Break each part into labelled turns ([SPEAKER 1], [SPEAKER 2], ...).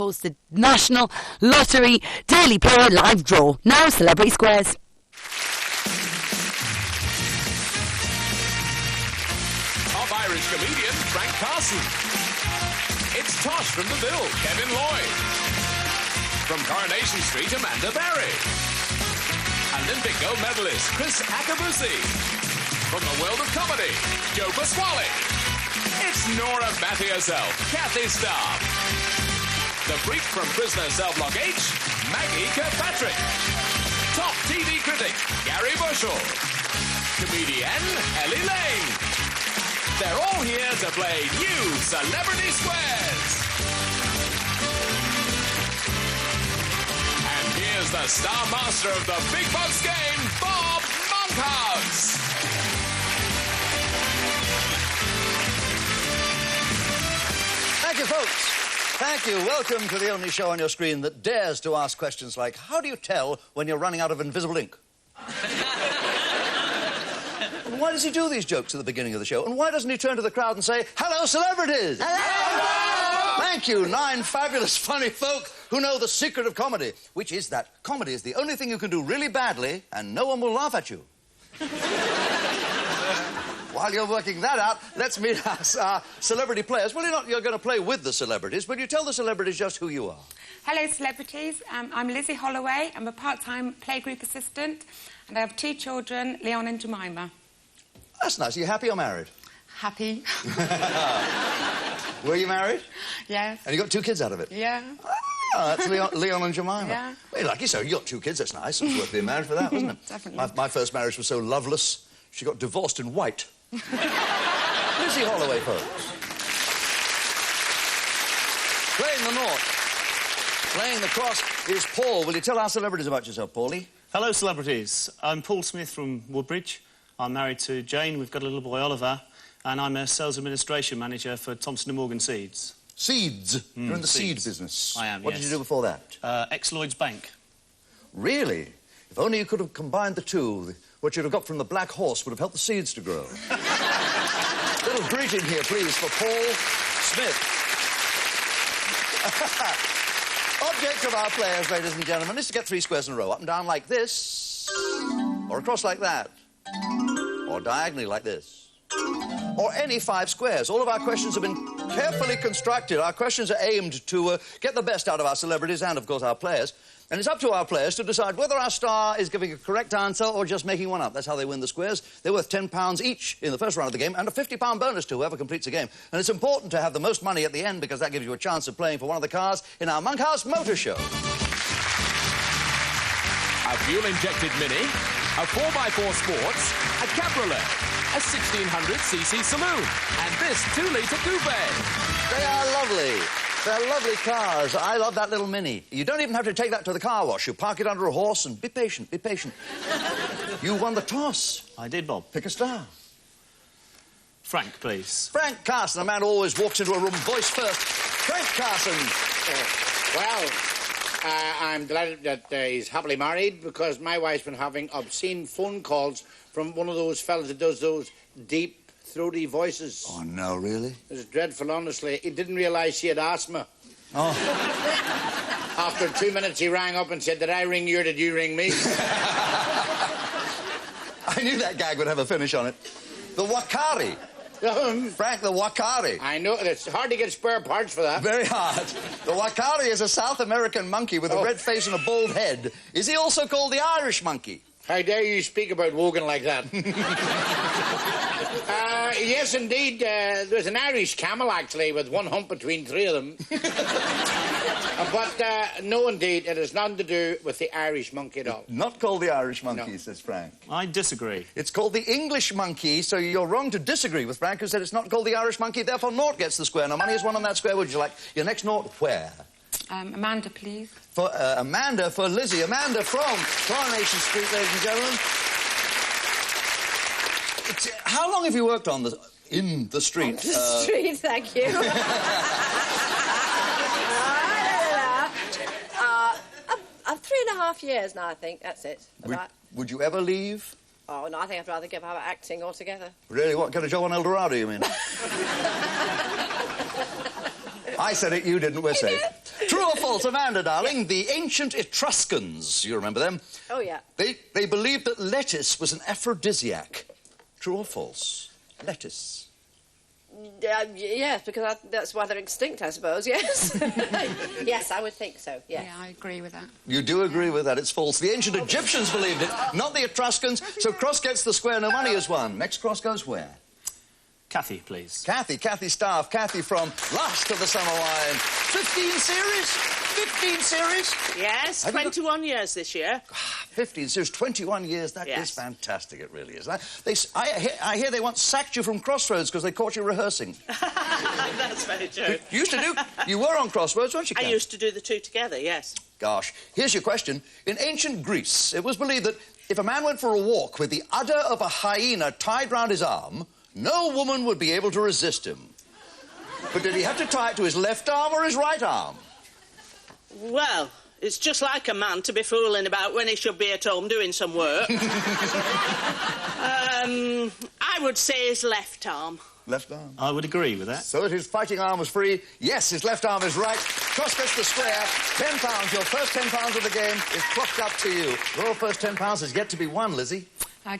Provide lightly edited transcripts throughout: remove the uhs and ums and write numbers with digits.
[SPEAKER 1] The National Lottery Daily Player Live Draw. Now Celebrity Squares.
[SPEAKER 2] Top Irish comedian Frank Carson. It's Tosh from the Bill, Kevin Lloyd. From Coronation Street, Amanda Berry. Olympic gold medalist Chris Akabusi. From the world of comedy, Joe Pasquale. It's Nora Batty herself, Kathy Starr. The freak from Prisoner Cell Block H, Maggie Kirkpatrick. Top TV critic, Gary Bushell. Comedian, Ellie Lane. They're all here to play new Celebrity Squares. And here's the star master of the Big Bucks game, Bob Monkhouse.
[SPEAKER 3] Thank you, folks. Thank you. Welcome to the only show on your screen that dares to ask questions like, how do you tell when you're running out of invisible ink? Why does he do these jokes at the beginning of the show? And why doesn't he turn to the crowd and say, hello, celebrities? Hello! Thank you, 9 fabulous, funny folk who know the secret of comedy, which is that comedy is the only thing you can do really badly and no one will laugh at you. While you're working that out, let's meet our celebrity players. Well, you're going to play with the celebrities, but you tell the celebrities just who you are.
[SPEAKER 4] Hello, celebrities. I'm Lizzie Holloway. I'm a part-time playgroup assistant, and I have 2 children, Leon and Jemima.
[SPEAKER 3] That's nice. Are you happy or married?
[SPEAKER 4] Happy.
[SPEAKER 3] Were you married?
[SPEAKER 4] Yes.
[SPEAKER 3] And you got 2 kids out of it?
[SPEAKER 4] Yeah.
[SPEAKER 3] Oh, that's Leon and Jemima.
[SPEAKER 4] Yeah.
[SPEAKER 3] Well, lucky so. You got 2 kids. That's nice. It's worth being married for that, wasn't it?
[SPEAKER 4] Definitely.
[SPEAKER 3] My first marriage was so loveless, she got divorced in white. Lizzie Holloway, folks. Playing the north. Playing the cross is Paul. Will you tell our celebrities about yourself, Paulie?
[SPEAKER 5] Hello, celebrities. I'm Paul Smith from Woodbridge. I'm married to Jane. We've got a little boy, Oliver. And I'm a sales administration manager for Thompson & Morgan Seeds.
[SPEAKER 3] Seeds? You're in the
[SPEAKER 5] seeds.
[SPEAKER 3] seed business.
[SPEAKER 5] I am,
[SPEAKER 3] What did you do before that?
[SPEAKER 5] Ex-Lloyds Bank.
[SPEAKER 3] Really? If only you could have combined the two. What you'd have got from the Black Horse would have helped the seeds to grow. Little greeting here, please, for Paul Smith. Object of our players, ladies and gentlemen, is to get 3 squares in a row. Up and down like this, or across like that, or diagonally like this, or any 5 squares. All of our questions have been carefully constructed. Our questions are aimed to get the best out of our celebrities and, of course, our players. And it's up to our players to decide whether our star is giving a correct answer or just making one up. That's how they win the squares. They're worth £10 each in the first round of the game and a £50 bonus to whoever completes the game. And it's important to have the most money at the end because that gives you a chance of playing for one of the cars in our Monkhouse Motor Show.
[SPEAKER 2] A fuel-injected Mini, a 4x4 Sports, a Cabriolet, a 1600cc saloon, and this 2-litre coupe.
[SPEAKER 3] They are lovely. They're lovely cars. I love that little Mini. You don't even have to take that to the car wash. You park it under a horse and be patient, be patient. You won the toss.
[SPEAKER 5] I did, Bob.
[SPEAKER 3] Pick a star.
[SPEAKER 5] Frank, please.
[SPEAKER 3] Frank Carson, a man who always walks into a room voice first. Frank Carson.
[SPEAKER 6] I'm delighted that he's happily married because my wife's been having obscene phone calls from one of those fellas that does those deep, throaty voices.
[SPEAKER 3] Oh, no, really?
[SPEAKER 6] It's dreadful, honestly. He didn't realise she had asthma.
[SPEAKER 3] Oh.
[SPEAKER 6] After 2 minutes, he rang up and said, did I ring you or did you ring me?
[SPEAKER 3] I knew that gag would have a finish on it. The Wakari. Frank, the Wakari.
[SPEAKER 6] I know. It's hard to get spare parts for that.
[SPEAKER 3] Very hard. The Wakari is a South American monkey with a red face and a bald head. Is he also called the Irish monkey?
[SPEAKER 6] How dare you speak about Wogan like that? Yes, indeed. There's an Irish camel, actually, with 1 hump between 3 of them. But, no, indeed, it has nothing to do with the Irish monkey at all.
[SPEAKER 3] Not called the Irish monkey,
[SPEAKER 6] No.
[SPEAKER 3] says Frank.
[SPEAKER 5] I disagree.
[SPEAKER 3] It's called the English monkey, so you're wrong to disagree with Frank, who said it's not called the Irish monkey, therefore naught gets the square. Now, money is 1 on that square. Would you like your next naught where?
[SPEAKER 4] Amanda, please.
[SPEAKER 3] For Amanda, for Lizzie. Amanda from Coronation Street, ladies and gentlemen. How long have you worked in the street?
[SPEAKER 7] On the street, thank you. I'm 3.5 years now, I think. That's it.
[SPEAKER 3] Would you ever leave?
[SPEAKER 7] Oh, no, I think I'd rather give up acting altogether.
[SPEAKER 3] Really? What kind of job on El Dorado, you mean? I said it, you didn't. We're safe. True or false, Amanda, darling? The ancient Etruscans, you remember them?
[SPEAKER 7] Oh, yeah.
[SPEAKER 3] They believed that lettuce was an aphrodisiac. True or false? Lettuce.
[SPEAKER 7] Yes, because that's why they're extinct, I suppose, yes. Yes, I would think so, yes.
[SPEAKER 4] Yeah, I agree with that.
[SPEAKER 3] You do agree with that, it's false. The ancient Egyptians believed it, not the Etruscans, so Cross gets the square, no money is won. Next Cross goes where?
[SPEAKER 5] Kathy, please.
[SPEAKER 3] Kathy Staff. Kathy from Last of the Summer Wine. 15 series? 15 series?
[SPEAKER 8] Yes, 21 years this year.
[SPEAKER 3] 15 series, 21 years, that is fantastic, it really is. I hear they once sacked you from Crossroads because they caught you rehearsing.
[SPEAKER 8] That's very true.
[SPEAKER 3] You used to do... You were on Crossroads, weren't you, Kat?
[SPEAKER 8] I used to do the two together, yes.
[SPEAKER 3] Gosh, here's your question. In ancient Greece, it was believed that if a man went for a walk with the udder of a hyena tied round his arm, no woman would be able to resist him. But did he have to tie it to his left arm or his right arm?
[SPEAKER 8] Well, it's just like a man to be fooling about when he should be at home doing some work. I would say his left arm.
[SPEAKER 3] Left arm.
[SPEAKER 5] I would agree with that.
[SPEAKER 3] So that his fighting arm was free. Yes, his left arm is right. Cross gets the square. £10. Your first £10 of the game is clocked up to you. Your first £10 has yet to be won, Lizzie.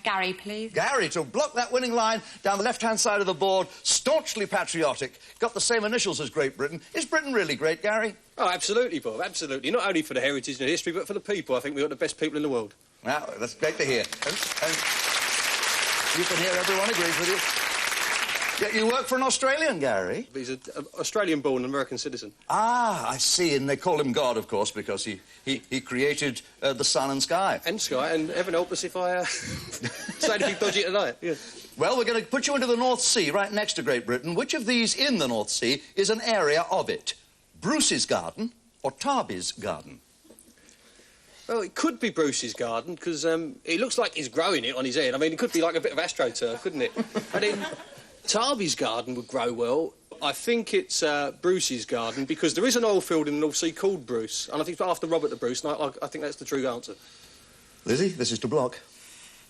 [SPEAKER 4] Gary, please.
[SPEAKER 3] Gary, to block that winning line down the left-hand side of the board, staunchly patriotic, got the same initials as Great Britain. Is Britain really great, Gary?
[SPEAKER 9] Oh, absolutely, Bob, absolutely. Not only for the heritage and the history, but for the people. I think we've got the best people in the world.
[SPEAKER 3] Now, that's great to hear. And you can hear everyone agrees with you. Yeah, you work for an Australian, Gary?
[SPEAKER 9] He's an Australian-born American citizen.
[SPEAKER 3] Ah, I see, and they call him God, of course, because he created the sun and sky.
[SPEAKER 9] And sky, and heaven help us if I say anything dodgy tonight. Yeah.
[SPEAKER 3] Well, we're going to put you into the North Sea, right next to Great Britain. Which of these in the North Sea is an area of it? Bruce's garden or Tarby's garden?
[SPEAKER 9] Well, it could be Bruce's garden, because it looks like he's growing it on his head. I mean, it could be like a bit of AstroTurf, couldn't it? And then Tarby's garden would grow well. I think it's Bruce's garden, because there is an oil field in the North Sea called Bruce, and I think it's after Robert the Bruce, and I think that's the true answer. Lizzie, this is to block.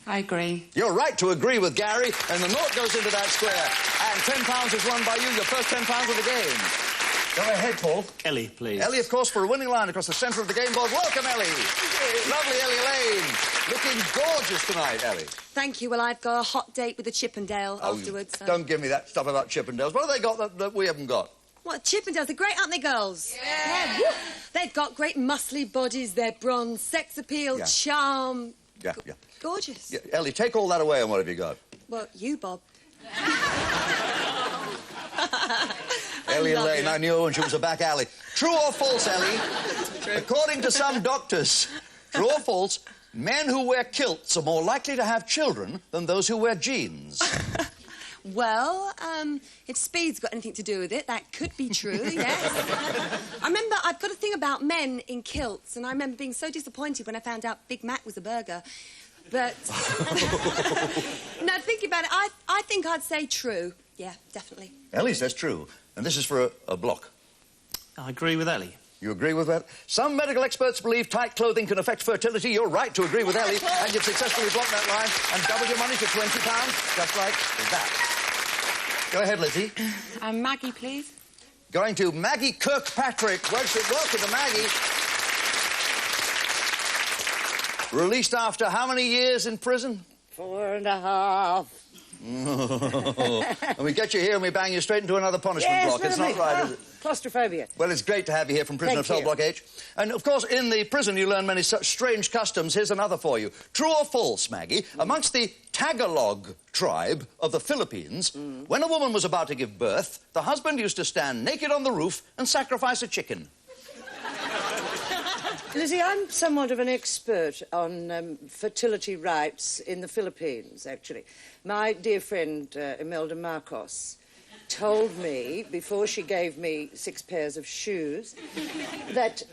[SPEAKER 4] I agree.
[SPEAKER 3] You're right to agree with Gary, and the nought goes into that square. And £10 is won by you, your first £10 of the game. Go ahead, Paul.
[SPEAKER 5] Ellie, please.
[SPEAKER 3] Ellie, of course, for a winning line across the centre of the game board. Welcome, Ellie. Lovely Ellie Lane. Looking gorgeous tonight, Ellie.
[SPEAKER 10] Thank you. Well, I've got a hot date with the Chippendale afterwards. So.
[SPEAKER 3] Don't give me that stuff about Chippendales. What have they got that we haven't got?
[SPEAKER 10] What, Chippendales? They're great, aren't they, girls? Yeah. They've got great muscly bodies, they're bronze, sex appeal, charm.
[SPEAKER 3] Yeah.
[SPEAKER 10] Gorgeous.
[SPEAKER 3] Yeah, Ellie, take all that away and what have you got?
[SPEAKER 10] Well, you, Bob.
[SPEAKER 3] Ellie Lane, I knew her when she was a back alley. True or false, Ellie? According to some doctors, true or false, men who wear kilts are more likely to have children than those who wear jeans.
[SPEAKER 10] Well, if speed's got anything to do with it, that could be true, yes. I remember I've got a thing about men in kilts, and I remember being so disappointed when I found out Big Mac was a burger. But... now, thinking about it, I think I'd say true. Yeah, definitely.
[SPEAKER 3] Ellie says true, and this is for a block.
[SPEAKER 5] I agree with Ellie.
[SPEAKER 3] You agree with that? Some medical experts believe tight clothing can affect fertility. You're right to agree with Ellie, and you've successfully blocked that line and doubled your money to £20, just like that. Go ahead, Lizzie.
[SPEAKER 4] Maggie, please.
[SPEAKER 3] Going to Maggie Kirkpatrick. Welcome to Maggie. Released after how many years in prison?
[SPEAKER 11] 4.5.
[SPEAKER 3] And we get you here and we bang you straight into another punishment block. It's not right, is it?
[SPEAKER 11] Claustrophobia.
[SPEAKER 3] Well, it's great to have you here from Prison of Cell Block H. And, of course, in the prison you learn many such strange customs. Here's another for you. True or false, Maggie? Amongst the Tagalog tribe of the Philippines, when a woman was about to give birth, the husband used to stand naked on the roof and sacrifice a chicken.
[SPEAKER 11] Lizzie, I'm somewhat of an expert on fertility rites in the Philippines, actually. My dear friend, Imelda Marcos, told me, before she gave me 6 pairs of shoes, that,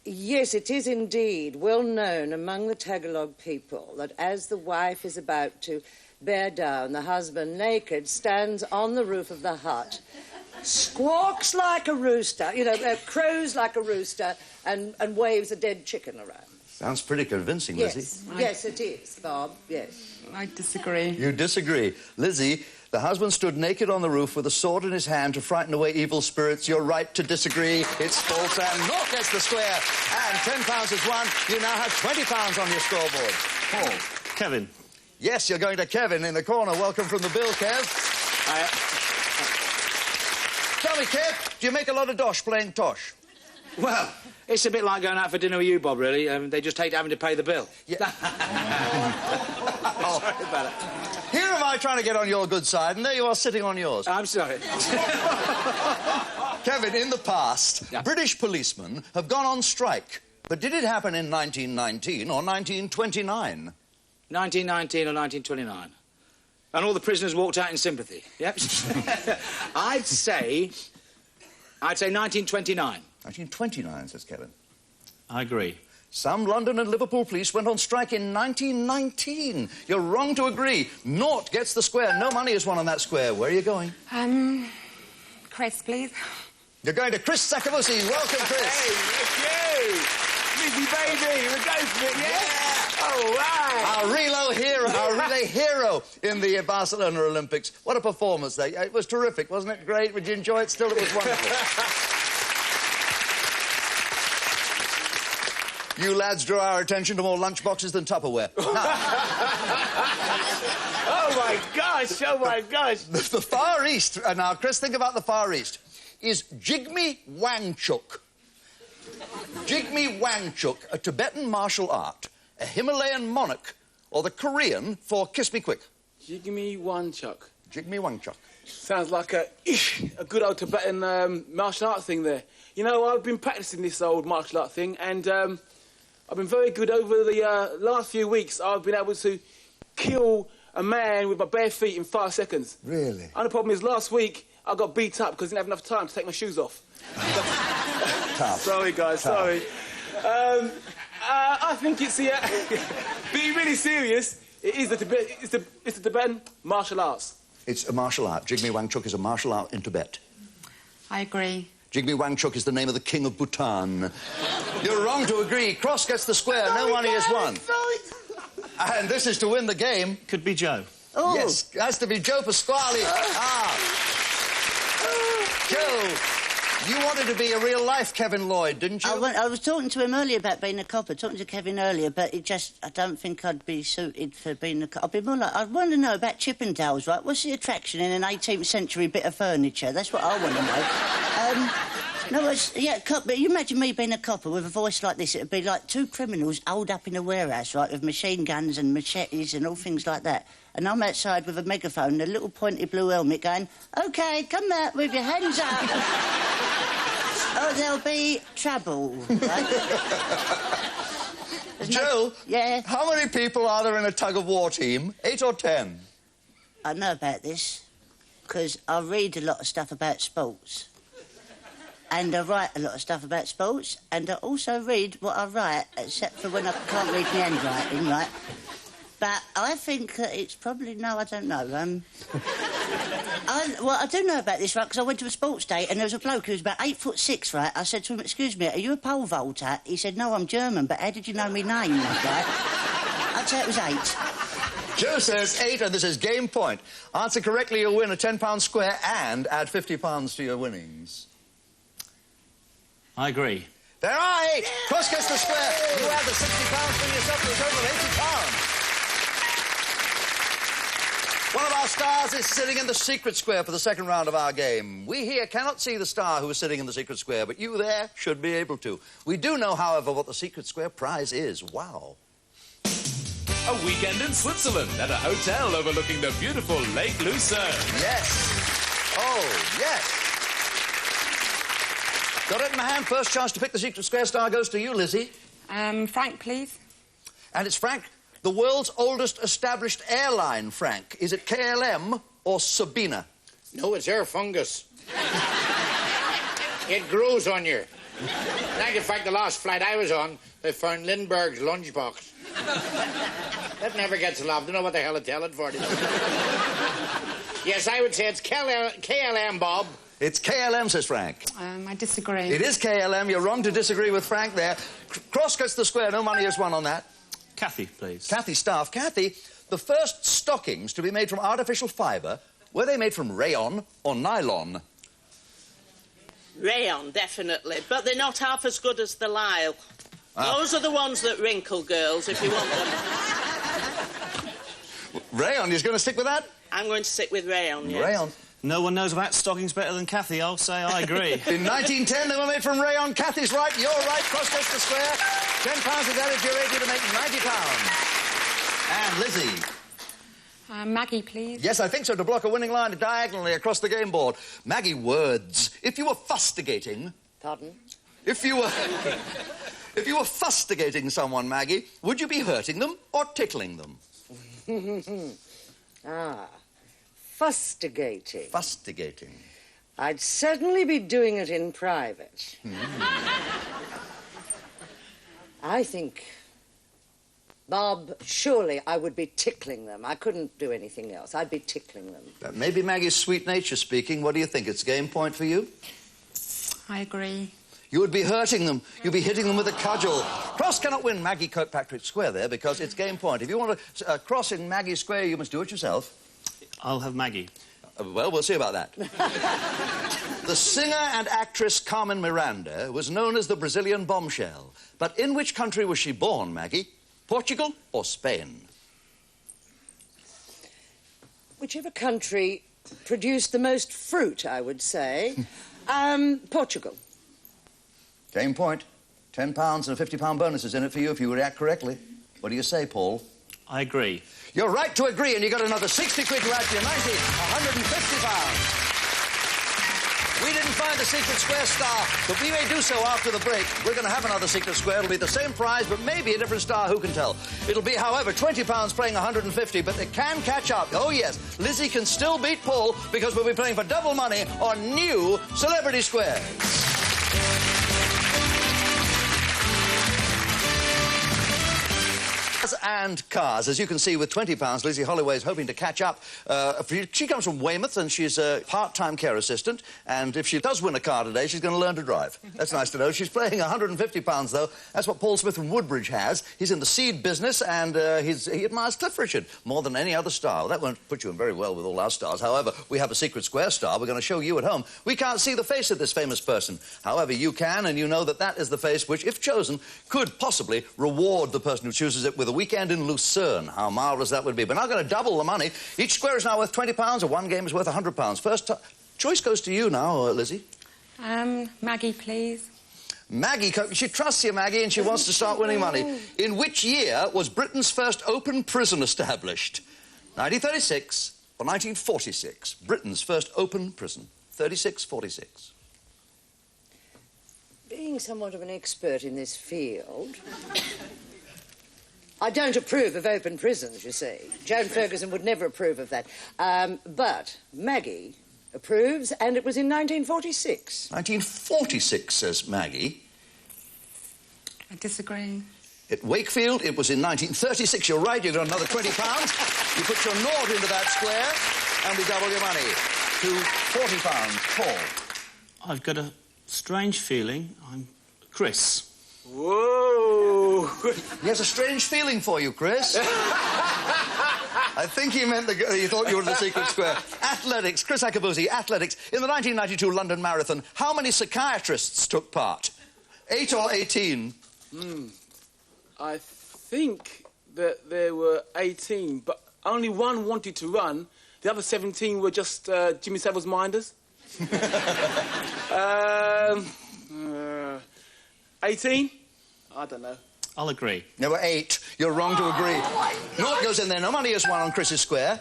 [SPEAKER 11] yes, it is indeed well known among the Tagalog people that as the wife is about to bear down, the husband, naked, stands on the roof of the hut, squawks like a rooster, crows like a rooster, and waves a dead chicken around.
[SPEAKER 3] Sounds pretty convincing, Lizzie.
[SPEAKER 11] Yes, it is, Bob, yes.
[SPEAKER 4] I disagree.
[SPEAKER 3] You disagree. Lizzie, The husband stood naked on the roof with a sword in his hand to frighten away evil spirits. You're right to disagree. It's false, and North gets the square. And £10 is won. You now have £20 on your scoreboard. Paul.
[SPEAKER 5] Kevin.
[SPEAKER 3] Yes, you're going to Kevin in the corner. Welcome from the bill, Kev. Tell me, Kev, do you make a lot of dosh playing tosh?
[SPEAKER 12] Well, it's a bit like going out for dinner with you, Bob, really. They just hate having to pay the bill.
[SPEAKER 3] Yeah. Sorry about it. Here am I trying to get on your good side, and there you are sitting on yours.
[SPEAKER 12] I'm sorry.
[SPEAKER 3] Kevin, in the past, British policemen have gone on strike. But did it happen in 1919 or 1929?
[SPEAKER 12] 1919 or 1929. And all the prisoners walked out in sympathy. Yep. I'd say 1929.
[SPEAKER 3] 1929, says Kevin.
[SPEAKER 5] I agree.
[SPEAKER 3] Some London and Liverpool police went on strike in 1919. You're wrong to agree. Naught gets the square. No money is won on that square. Where are you going?
[SPEAKER 4] Chris, please.
[SPEAKER 3] You're going to Chris Sakabusi. Welcome, Chris.
[SPEAKER 13] Hey, thank you. Lizzie, baby, we're going for it, yeah? All right.
[SPEAKER 3] Our relay hero in the Barcelona Olympics. What a performance there. It was terrific, wasn't it? Great. Would you enjoy it? Still, it was wonderful. You lads drew our attention to more lunchboxes than Tupperware.
[SPEAKER 13] Oh, my gosh, oh, my gosh.
[SPEAKER 3] The Far East, now, Chris, think about the Far East, is Jigme Wangchuk. Jigme Wangchuk, a Tibetan martial art, a Himalayan monarch, or the Korean for Kiss Me Quick?
[SPEAKER 14] Jigme Wangchuk.
[SPEAKER 3] Jigme Wangchuk.
[SPEAKER 14] Sounds like a good old Tibetan martial art thing there. You know, I've been practising this old martial art thing, and I've been very good over the last few weeks. I've been able to kill a man with my bare feet in 5 seconds.
[SPEAKER 3] Really?
[SPEAKER 14] And the problem is, last week, I got beat up because I didn't have enough time to take my shoes off.
[SPEAKER 3] Tough.
[SPEAKER 14] Sorry, guys,
[SPEAKER 3] Tough.
[SPEAKER 14] sorry. I think it's the... being really serious, it's the Tibetan martial arts.
[SPEAKER 3] It's a martial art. Jigme Wangchuk is a martial art in Tibet.
[SPEAKER 4] I agree.
[SPEAKER 3] Jigme Wangchuk is the name of the king of Bhutan. You're wrong to agree. Cross gets the square. No money is won. And this is to win the game.
[SPEAKER 5] Could be Joe.
[SPEAKER 3] Oh. Yes, it has to be Joe Pasquale. Joe, you wanted to be a real-life Kevin Lloyd, didn't you?
[SPEAKER 15] I was talking to him earlier about being a copper, talking to Kevin earlier, but I don't think I'd be suited for being a copper. I'd be more like, I want to know about Chippendales, right? What's the attraction in an 18th century bit of furniture? That's what I want to know. But you imagine me being a copper with a voice like this. It'd be like two criminals holed up in a warehouse, right, with machine guns and machetes and all things like that. And I'm outside with a megaphone and a little pointy blue helmet going, OK, come out with your hands up. Or there'll be trouble, right?
[SPEAKER 3] Joe?
[SPEAKER 15] Yeah?
[SPEAKER 3] How many people are there in a tug-of-war team? 8 or 10?
[SPEAKER 15] I know about this, because I read a lot of stuff about sports. And I write a lot of stuff about sports, and I also read what I write, except for when I can't read my handwriting, right? But I think that it's probably... No, I don't know. I do know about this, right, because I went to a sports day and there was a bloke who was about 8'6", right? I said to him, excuse me, are you a pole vaulter? He said, no, I'm German, but how did you know my name, right? I'd say it was 8.
[SPEAKER 3] Joe says 8, and this is game point. Answer correctly, you'll win a £10 square and add £50 to your winnings.
[SPEAKER 5] I agree.
[SPEAKER 3] There are 8. Cross gets the square. You add the £60 for yourself to a total of £80. One of our stars is sitting in the secret square for the second round of our game. We here cannot see the star who is sitting in the secret square, but you there should be able to. We do know, however, what the secret square prize is. Wow.
[SPEAKER 2] A weekend in Switzerland at a hotel overlooking the beautiful Lake Lucerne.
[SPEAKER 3] Yes. Oh, yes. Got it in my hand. First chance to pick the secret square star goes to you, Lizzie.
[SPEAKER 4] Frank, please.
[SPEAKER 3] And it's Frank. The world's oldest established airline, Frank. Is it KLM or Sabina?
[SPEAKER 6] No, it's air fungus. It grows on you. In fact, the last flight I was on, they found Lindbergh's lunchbox. That never gets a laugh. I don't know what the hell to tell it for. Yes, I would say it's KLM, Bob.
[SPEAKER 3] It's KLM, says Frank.
[SPEAKER 4] I disagree.
[SPEAKER 3] It is KLM. You're wrong to disagree with Frank there. Cross gets the square. No money is won on that.
[SPEAKER 5] Kathy, please.
[SPEAKER 3] Kathy Staff. Kathy, the first stockings to be made from artificial fibre Were they made from rayon or nylon?
[SPEAKER 8] Rayon, definitely. But they're not half as good as the Lyle. Those are the ones that wrinkle, girls, if you want them.
[SPEAKER 3] Rayon, you're going to stick with that?
[SPEAKER 8] I'm going to stick with rayon, yes.
[SPEAKER 3] Rayon.
[SPEAKER 5] No one knows about stockings better than Kathy. I'll say I agree.
[SPEAKER 3] In 1910, they were made from rayon. Kathy's right. You're right. Cross-test the square. £10 is added to your 80 to make £90. And Lizzie.
[SPEAKER 4] Maggie, please.
[SPEAKER 3] Yes, I think so, to block a winning line diagonally across the game board. Maggie, words. If you were fustigating...
[SPEAKER 11] Pardon?
[SPEAKER 3] If you were... if you were fustigating someone, Maggie, would you be hurting them or tickling them?
[SPEAKER 11] Fustigating.
[SPEAKER 3] Fustigating.
[SPEAKER 11] I'd certainly be doing it in private. I think... Bob, surely I would be tickling them. I couldn't do anything else. I'd be tickling them.
[SPEAKER 3] Maybe Maggie's sweet nature speaking. What do you think? It's game point for you?
[SPEAKER 4] I agree.
[SPEAKER 3] You would be hurting them. You'd be hitting them with a cudgel. Cross cannot win Maggie Kirkpatrick Square there because it's game point. If you want to cross in Maggie Square, you must do it yourself.
[SPEAKER 5] I'll have Maggie.
[SPEAKER 3] Well, we'll see about that. The singer and actress Carmen Miranda was known as the Brazilian bombshell. But in which country was she born, Maggie? Portugal or Spain?
[SPEAKER 11] Whichever country produced the most fruit, I would say. Portugal.
[SPEAKER 3] Game point. £10 and a £50 bonus is in it for you if you react correctly. What do you say, Paul?
[SPEAKER 5] I agree.
[SPEAKER 3] You're right to agree, and you got another 60 quid to add to your 90, £150. We didn't find the secret square star, but we may do so after the break. We're going to have another secret square. It'll be the same prize, but maybe a different star. Who can tell? It'll be, however, £20 playing 150, but they can catch up. Oh, yes, Lizzie can still beat Paul because we'll be playing for double money on new Celebrity Squares. And cars. As you can see, with £20, Lizzie Holloway is hoping to catch up. She comes from Weymouth, and she's a part-time care assistant. And if she does win a car today, she's going to learn to drive. That's nice to know. She's playing £150, though. That's what Paul Smith from Woodbridge has. He's in the seed business, and he admires Cliff Richard more than any other star. Well, that won't put you in very well with all our stars. However, we have a secret square star we're going to show you at home. We can't see the face of this famous person. However, you can, and you know that that is the face which, if chosen, could possibly reward the person who chooses it with a weekend in Lucerne. How marvellous that would be. But now going to double the money. Each square is now worth £20, or one game is worth £100. First choice goes to you now, Lizzie.
[SPEAKER 4] Maggie, please.
[SPEAKER 3] Maggie, she trusts you, Maggie, and she wants to start winning money. In which year was Britain's first open prison established? 1936 or 1946? Britain's first open prison. 36-46.
[SPEAKER 11] Being somewhat of an expert in this field... I don't approve of open prisons, you see. Joan Ferguson would never approve of that. But Maggie approves, and it was in 1946.
[SPEAKER 3] 1946, says Maggie.
[SPEAKER 4] I disagree.
[SPEAKER 3] At Wakefield, it was in 1936. You're right, you've got another £20. You put your nought into that square, and we double your money to £40. Paul.
[SPEAKER 5] I've got a strange feeling. I'm Chris.
[SPEAKER 3] Whoa! He has a strange feeling for you, Chris. I think he meant he thought you were in the secret square. Athletics, Chris Akabuzi, athletics. In the 1992 London Marathon, how many psychiatrists took part? 8 or 18?
[SPEAKER 14] I think that there were 18, but only one wanted to run. The other 17 were just Jimmy Savile's minders. 18? I don't know.
[SPEAKER 5] I'll agree.
[SPEAKER 3] There were 8. You're wrong to agree. Naught goes in there. No money is won on Chris's square.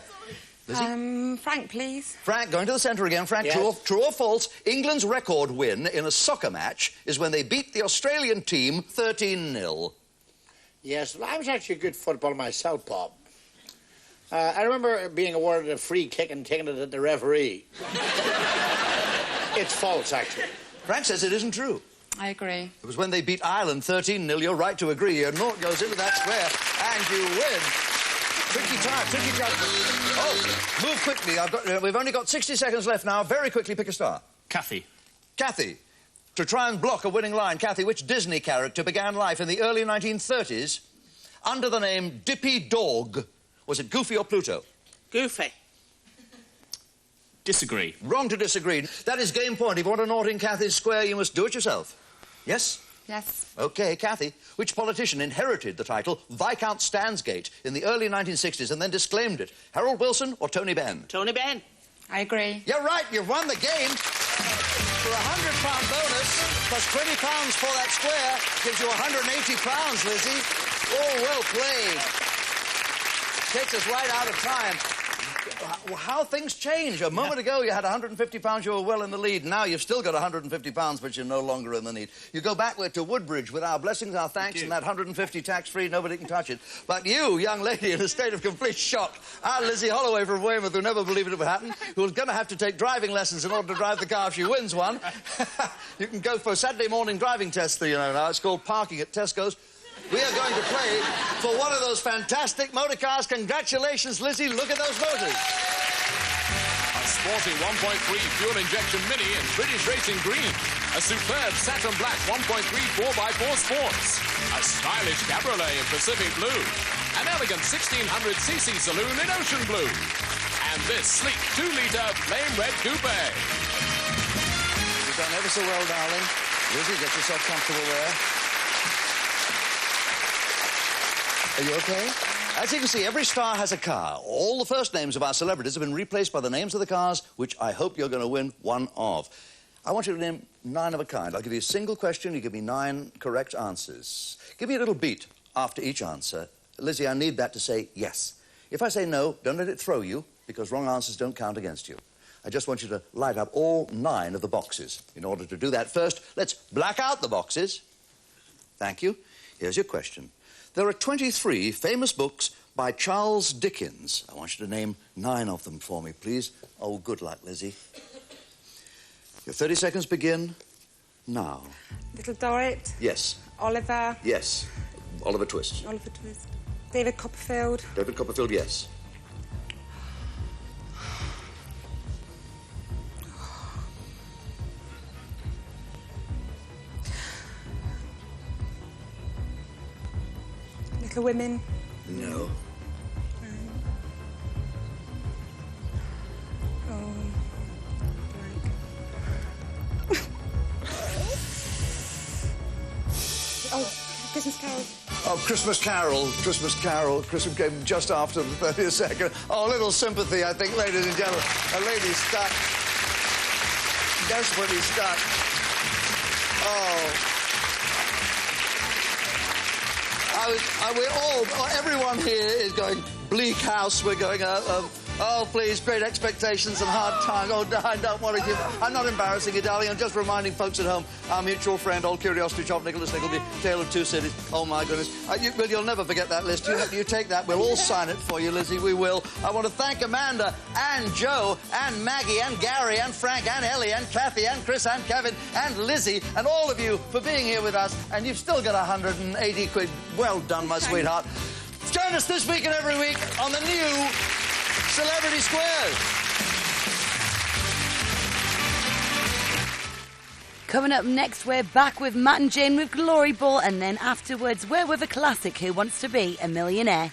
[SPEAKER 3] Lizzie?
[SPEAKER 4] Frank, please.
[SPEAKER 3] Frank, going to the centre again. Frank,
[SPEAKER 6] yes.
[SPEAKER 3] True or false? England's record win in a soccer match is when they beat the Australian team 13-0.
[SPEAKER 6] Yes, well, I was actually a good footballer myself, Bob. I remember being awarded a free kick and taking it at the referee. It's false, actually.
[SPEAKER 3] Frank says it isn't true.
[SPEAKER 4] I agree.
[SPEAKER 3] It was when they beat Ireland 13-0. You're right to agree. Your nought goes into that square, and you win. Tricky time, tricky time. Oh, move quickly. We've only got 60 seconds left now. Very quickly, pick a star.
[SPEAKER 5] Kathy.
[SPEAKER 3] Kathy. To try and block a winning line, Kathy, which Disney character began life in the early 1930s under the name Dippy Dog? Was it Goofy or Pluto?
[SPEAKER 8] Goofy.
[SPEAKER 5] Disagree.
[SPEAKER 3] Wrong to disagree. That is game point. If you want to know it in Cathy's square, you must do it yourself. Yes?
[SPEAKER 4] Yes.
[SPEAKER 3] OK, Cathy, which politician inherited the title Viscount Stansgate in the early 1960s and then disclaimed it? Harold Wilson or Tony Benn?
[SPEAKER 8] Tony Benn.
[SPEAKER 4] I agree.
[SPEAKER 3] You're right, you've won the game. For a £100 bonus, plus £20 for that square, gives you £180, Lizzie. Oh, well played. Takes us right out of time. How things change. A moment ago, you had £150, you were well in the lead. Now you've still got £150, but you're no longer in the lead. You go backward to Woodbridge with our blessings, our thanks, and that 150 tax-free, nobody can touch it. But you, young lady, in a state of complete shock, our Lizzie Holloway from Weymouth, who never believed it would happen, who's going to have to take driving lessons in order to drive the car if she wins one. You can go for a Saturday morning driving test, you know, now. It's called parking at Tesco's. We are going to play for one of those fantastic motor cars. Congratulations, Lizzie. Look at those motors.
[SPEAKER 2] A sporty 1.3 fuel injection Mini in British Racing Green. A superb Saturn Black 1.3 4x4 Sports. A stylish Cabriolet in Pacific Blue. An elegant 1600cc saloon in Ocean Blue. And this sleek 2-litre Flame Red Coupe.
[SPEAKER 3] You've done ever so well, darling. Lizzie, get yourself comfortable there. Are you okay? As you can see, every star has a car. All the first names of our celebrities have been replaced by the names of the cars, which I hope you're going to win one of. I want you to name 9 of a kind. I'll give you a single question. You give me 9 correct answers. Give me a little beat after each answer. Lizzie, I need that to say yes. If I say no, don't let it throw you, because wrong answers don't count against you. I just want you to light up all 9 of the boxes. In order to do that, first, let's black out the boxes. Thank you. Here's your question. There are 23 famous books by Charles Dickens. I want you to name 9 of them for me, please. Oh, good luck, Lizzie. Your 30 seconds begin now.
[SPEAKER 4] Little Dorrit.
[SPEAKER 3] Yes.
[SPEAKER 4] Oliver.
[SPEAKER 3] Yes. Oliver Twist.
[SPEAKER 4] Oliver Twist. David Copperfield.
[SPEAKER 3] David Copperfield, yes.
[SPEAKER 4] Little Women.
[SPEAKER 3] No.
[SPEAKER 4] Christmas Carol.
[SPEAKER 3] Oh, Christmas Carol. Christmas Carol. Christmas came just after the 30th second. Oh, little sympathy, I think, ladies and gentlemen. A lady's stuck. Desperately stuck. Oh. Everyone here is going, Bleak House, we're going, oh, please, great expectations and hard times. Oh, I don't want to give... I'm not embarrassing you, darling. I'm just reminding folks at home, our mutual friend, old curiosity shop, Nicholas Nickleby, Tale of Two Cities. Oh, my goodness. You'll never forget that list. You take that. We'll all sign it for you, Lizzie. We will. I want to thank Amanda and Joe and Maggie and Gary and Frank and Ellie and Kathy and Chris and Kevin and Lizzie and all of you for being here with us. And you've still got 180 quid. Well done, my sweetheart. Join us this week and every week on the new Celebrity Squares.
[SPEAKER 1] Coming up next, we're back with Matt and Jane with Glory Ball, and then afterwards, we're with a classic, Who Wants to Be a Millionaire?